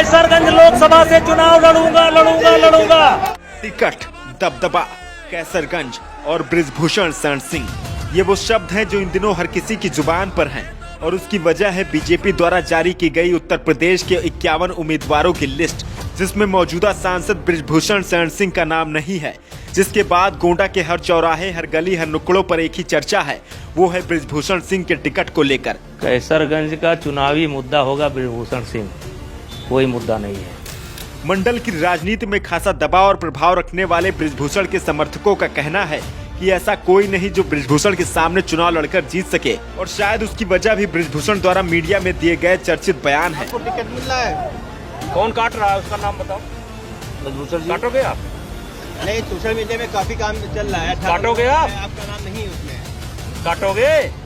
कैसरगंज लोकसभा से चुनाव लड़ूंगा। टिकट, दबदबा, कैसरगंज और बृजभूषण शरण सिंह, ये वो शब्द हैं जो इन दिनों हर किसी की जुबान पर हैं और उसकी वजह है बीजेपी द्वारा जारी की गई उत्तर प्रदेश के 51 उम्मीदवारों की लिस्ट, जिसमें मौजूदा सांसद बृजभूषण शरण सिंह का नाम नहीं है। जिसके बाद गोंडा के हर चौराहे, हर गली, हर नुक्कड़ों पर एक ही चर्चा है, वो है बृजभूषण सिंह के टिकट को लेकर। कैसरगंज का चुनावी मुद्दा होगा बृजभूषण सिंह, कोई मुद्दा नहीं है। मंडल की राजनीति में खासा दबाव और प्रभाव रखने वाले बृजभूषण के समर्थकों का कहना है कि ऐसा कोई नहीं जो बृजभूषण के सामने चुनाव लड़कर जीत सके और शायद उसकी वजह भी बृजभूषण द्वारा मीडिया में दिए गए चर्चित बयान है। आपको टिकट मिल रहा है? कौन काट रहा है उसका नाम बताओ। बृजभूषण जी काटोगे आप? नहीं, सोशल मीडिया में काफी काम चल रहा है। काटोगे आप? आपका नाम नहीं है उसमें। काटोगे?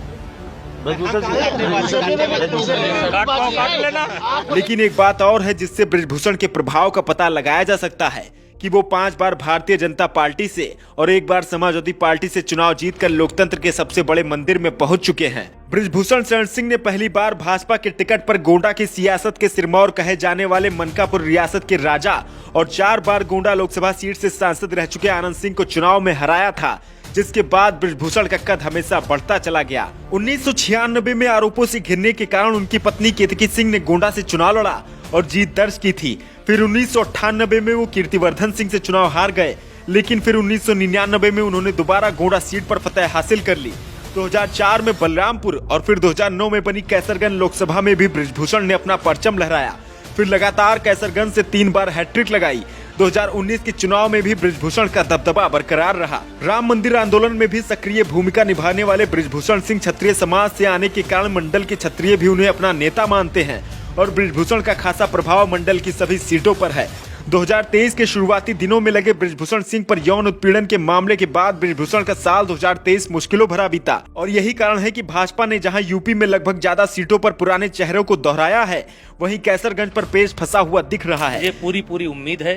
काट लेना। लेकिन एक बात और है जिससे बृजभूषण के प्रभाव का पता लगाया जा सकता है कि वो 5 बार भारतीय जनता पार्टी से और 1 बार समाजवादी पार्टी से चुनाव जीतकर लोकतंत्र के सबसे बड़े मंदिर में पहुंच चुके हैं। बृजभूषण शरण सिंह ने पहली बार भाजपा के टिकट पर गोंडा की सियासत के सिरमौर कहे जाने वाले मनकापुर रियासत के राजा और 4 बार गोंडा लोकसभा सीट से सांसद रह चुके आनंद सिंह को चुनाव में हराया था, जिसके बाद बृजभूषण का कद हमेशा बढ़ता चला गया। 1996 में आरोपों से घिरने के कारण उनकी पत्नी केतकी सिंह ने गोंडा से चुनाव लड़ा और जीत दर्ज की थी। फिर 1998 में वो कीर्तिवर्धन सिंह से चुनाव हार गए, लेकिन फिर 1999 में उन्होंने दोबारा गोंडा सीट पर फतह हासिल कर ली। 2004 में बलरामपुर और फिर 2009 में बनी कैसरगंज लोकसभा में भी बृजभूषण ने अपना परचम लहराया। फिर लगातार कैसरगंज से 3 बार हैट्रिक लगाई। 2019 के चुनाव में भी बृजभूषण का दबदबा बरकरार रहा। राम मंदिर आंदोलन में भी सक्रिय भूमिका निभाने वाले बृजभूषण सिंह क्षत्रिय समाज से आने के कारण मंडल के क्षत्रिय भी उन्हें अपना नेता मानते हैं और बृजभूषण का खासा प्रभाव मंडल की सभी सीटों पर है। 2023 के शुरुआती दिनों में लगे बृजभूषण सिंह पर यौन उत्पीड़न के मामले के बाद बृजभूषण का साल 2023 मुश्किलों भरा बीता और यही कारण है कि भाजपा ने जहां यूपी में लगभग ज्यादा सीटों पर पुराने चेहरों को दोहराया है, वहीं कैसरगंज पर पेच फंसा हुआ दिख रहा है। ये पूरी उम्मीद है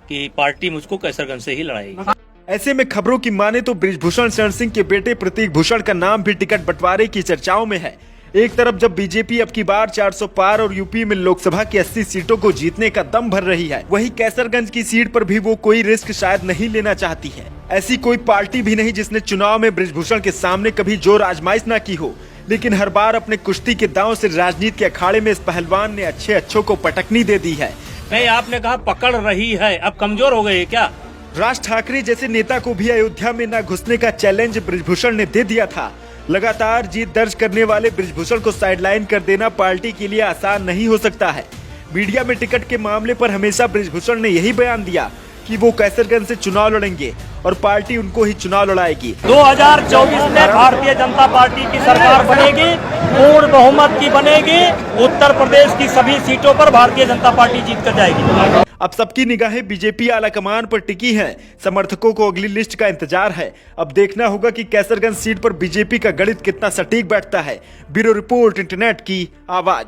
कि पार्टी मुझको कैसरगंज से ही लड़ाएगी। ऐसे में खबरों की माने तो बृजभूषण शरण सिंह के बेटे प्रतीक भूषण का नाम भी टिकट बंटवारे की चर्चाओं में है। एक तरफ जब बीजेपी अब की बार 400 पार और यूपी में लोकसभा की 80 सीटों को जीतने का दम भर रही है, वहीं कैसरगंज की सीट पर भी वो कोई रिस्क शायद नहीं लेना चाहती है। ऐसी कोई पार्टी भी नहीं जिसने चुनाव में बृजभूषण के सामने कभी जोर आजमाइश न की हो, लेकिन हर बार अपने कुश्ती के दांव से राजनीति के अखाड़े में इस पहलवान ने अच्छों को पटकनी दे दी है। नहीं, आपने कहा पकड़ रही है, अब कमजोर हो गई है क्या? राज ठाकरे जैसे नेता को भी अयोध्या में न घुसने का चैलेंज बृजभूषण ने दे दिया था। लगातार जीत दर्ज करने वाले बृजभूषण को साइडलाइन कर देना पार्टी के लिए आसान नहीं हो सकता है। मीडिया में टिकट के मामले पर हमेशा बृजभूषण ने यही बयान दिया कि वो कैसरगंज से चुनाव लड़ेंगे और पार्टी उनको ही चुनाव लड़ाएगी। 2024 में भारतीय जनता पार्टी की सरकार बनेगी, पूर्ण बहुमत की बनेगी। उत्तर प्रदेश की सभी सीटों पर भारतीय जनता पार्टी जीत कर जाएगी। अब सबकी निगाहें बीजेपी आलाकमान पर टिकी हैं। समर्थकों को अगली लिस्ट का इंतजार है। अब देखना होगा कि कैसरगंज सीट पर बीजेपी का गणित कितना सटीक बैठता है। ब्यूरो रिपोर्ट, इंटरनेट की आवाज।